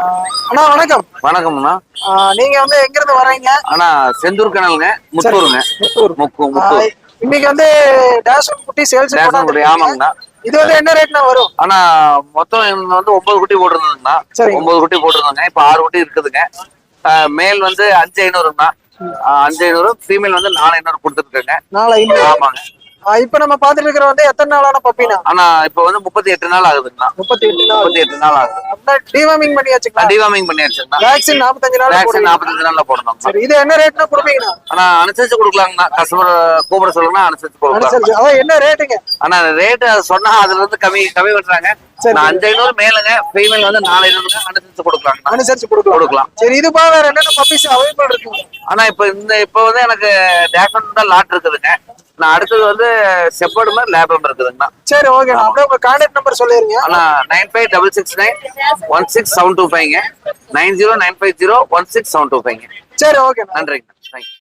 அண்ணா வணக்கம். வணக்கம்ண்ணா. நீங்க வந்து எங்க இருந்து வர்றீங்க? அண்ணா செந்தூர் கனலுங்க, முத்தூருங்க. முத்தூர். இன்னைக்கு வந்து டேஷ் குட்டி சேல்ஸ் குட்டி. ஆமாங்கண்ணா. இது வந்து என்ன ரேட்னா வரும்? ஆனா மொத்தம் வந்து 9 குட்டி போட்டிருந்ததுங்கண்ணா. 9 குட்டி போட்டிருந்தாங்க. இப்ப 6 குட்டி இருக்குதுங்க. மேல் வந்து 5500ங்கண்ணா. 5500. ஃபீமேல் வந்து 4500 கொடுத்துருக்கேங்க. 4500. ஆமாங்க. இப்ப நம்ம பாத்துட்டு இருக்கிற வந்து எத்தனை நாளான பப்பினா? ஆனா இப்ப வந்து 38 நாள் ஆகுதுங்கண்ணா. 38 நாள் ஆகுது. டிவார்மிங் பண்ணியாச்சுங்களா? டிவார்மிங் பண்ணியாச்சுங்கண்ணா. வேக்சின் 45 நாள். வேக்சின் 45 நாள்ல போடணும். சரி, இது என்ன ரேட்னா கொடுப்பீங்கண்ணா? ஆனா அனுசரிச்சு கொடுக்கலாங்கண்ணா. கஸ்டமர் கூப்பிட சொல்லுங்கன்னா அனுசரிச்சு கொடுக்கலாம். அதான் என்ன ரேட்டுங்க? ஆனா ரேட் சொன்னா அதுல இருந்து கம்மி பண்றாங்க. 5500 மேலுங்க. ஃபீமேல் வந்து 4500 அனுசரிச்சு கொடுக்கலாம். அனுசரிச்சு கொடுக்கலாம். சரி, இது போக வேற என்னென்ன பப்பீஸ் அவைலபிள் இருக்குங்க? ஆனா இப்ப வந்து எனக்கு டேஃபன் தான் லாட் இருக்குதுங்க. நான் அடுத்தது வந்து செப்பர்டு மாதிரி லேபம் இருக்குதுங்கண்ணா. சரி, ஓகே. அப்படியே உங்க கான்டாக்ட் நம்பர் சொல்லிருங்க. ஆனா 9566916725ங்க. 9095016 725. சரி, ஓகே. நன்றிங்க. தேங்க்யூ.